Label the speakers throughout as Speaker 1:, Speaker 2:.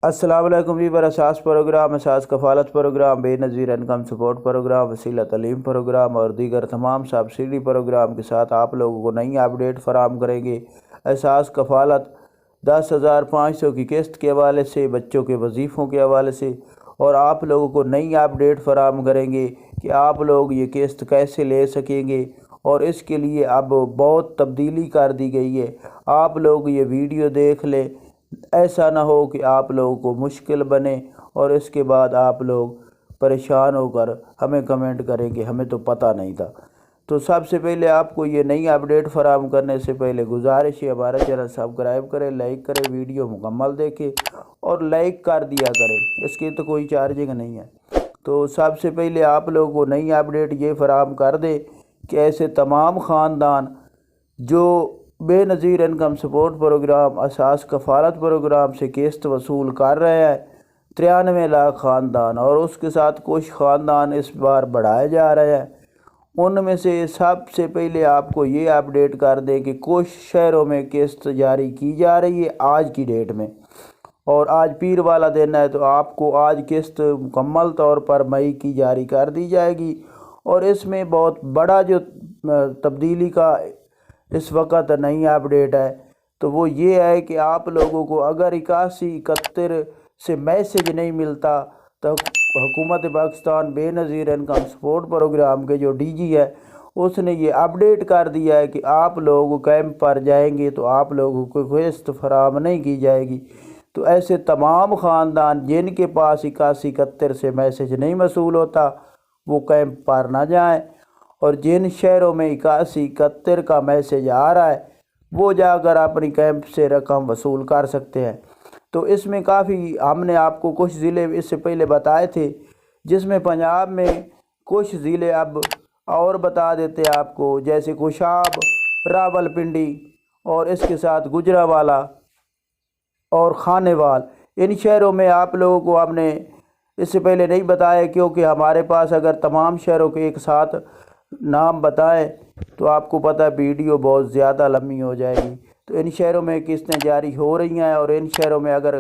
Speaker 1: السلام علیکم جی۔ براساس پروگرام، اساس کفالت پروگرام، بے نظیر انکم سپورٹ پروگرام، وسیلہ تعلیم پروگرام اور دیگر تمام سبسڈی پروگرام کے ساتھ آپ لوگوں کو نئی اپڈیٹ فراہم کریں گے۔ اساس کفالت 10,500 کی قسط کے حوالے سے، بچوں کے وظیفوں کے حوالے سے، اور آپ لوگوں کو نئی اپڈیٹ فراہم کریں گے کہ آپ لوگ یہ قسط کیسے لے سکیں گے، اور اس کے لیے اب بہت تبدیلی کر دی گئی ہے۔ آپ لوگ یہ ویڈیو دیکھ لیں، ایسا نہ ہو کہ آپ لوگوں کو مشکل بنے اور اس کے بعد آپ لوگ پریشان ہو کر ہمیں کمنٹ کریں کہ ہمیں تو پتہ نہیں تھا۔ تو سب سے پہلے آپ کو یہ نئی اپڈیٹ فراہم کرنے سے پہلے گزارش ہے، ہمارا چینل سبسکرائب کریں، لائک کریں، ویڈیو مکمل دیکھیں اور لائک کر دیا کریں، اس کی تو کوئی چارجنگ نہیں ہے۔ تو سب سے پہلے آپ لوگوں کو نئی اپڈیٹ یہ فراہم کر دے کہ ایسے تمام خاندان جو بے نظیر انکم سپورٹ پروگرام، اساس کفالت پروگرام سے قسط وصول کر رہے ہیں، 93 لاکھ خاندان، اور اس کے ساتھ کچھ خاندان اس بار بڑھائے جا رہے ہیں، ان میں سے سب سے پہلے آپ کو یہ اپڈیٹ کر دیں کہ کچھ شہروں میں قسط جاری کی جا رہی ہے آج کی ڈیٹ میں، اور آج پیر والا دن ہے تو آپ کو آج قسط مکمل طور پر مئی کی جاری کر دی جائے گی۔ اور اس میں بہت بڑا جو تبدیلی کا اس وقت نئی اپڈیٹ ہے تو وہ یہ ہے کہ آپ لوگوں کو اگر 8171 سے میسیج نہیں ملتا تو حکومت پاکستان بے نظیر انکم سپورٹ پروگرام کے جو ڈی جی ہے اس نے یہ اپڈیٹ کر دیا ہے کہ آپ لوگ کیمپ پر جائیں گے تو آپ لوگوں کو قسط فراہم نہیں کی جائے گی۔ تو ایسے تمام خاندان جن کے پاس 8171 سے میسیج نہیں موصول ہوتا وہ کیمپ پر نہ جائیں، اور جن شہروں میں 8171 کا میسیج آ رہا ہے وہ جا کر اپنی کیمپ سے رقم وصول کر سکتے ہیں۔ تو اس میں کافی ہم نے آپ کو کچھ ضلع اس سے پہلے بتائے تھے، جس میں پنجاب میں کچھ ضلع اب اور بتا دیتے ہیں آپ کو، جیسے کوشاب، راولپنڈی اور اس کے ساتھ گجرانوالہ اور خانیوال۔ ان شہروں میں آپ لوگوں کو ہم نے اس سے پہلے نہیں بتایا کیونکہ ہمارے پاس اگر تمام شہروں کے ایک ساتھ نام بتائیں تو آپ کو پتہ ہے ویڈیو بہت زیادہ لمبی ہو جائے گی۔ تو ان شہروں میں قسطیں جاری ہو رہی ہیں، اور ان شہروں میں اگر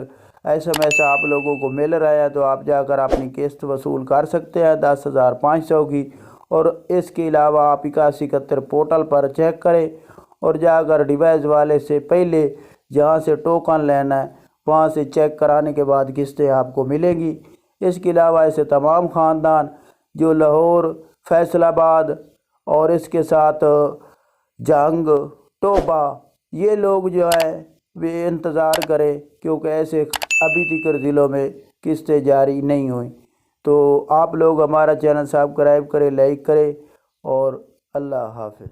Speaker 1: ایسا آپ لوگوں کو مل رہا ہے تو آپ جا کر اپنی قسط وصول کر سکتے ہیں 10,500 کی۔ اور اس کے علاوہ آپ 8171 پورٹل پر چیک کریں اور جا کر ڈیوائس والے سے پہلے جہاں سے ٹوکن لینا ہے وہاں سے چیک کرانے کے بعد قسطیں آپ کو ملیں گی۔ اس کے علاوہ ایسے تمام خاندان جو لاہور، فیصل آباد اور اس کے ساتھ جنگ، ٹوبہ، یہ لوگ جو ہیں وہ انتظار کریں کیونکہ ایسے ابھی تک ضلعوں میں قسطیں جاری نہیں ہوئیں۔ تو آپ لوگ ہمارا چینل سبسکرائب کریں، لائک کریں، اور اللہ حافظ۔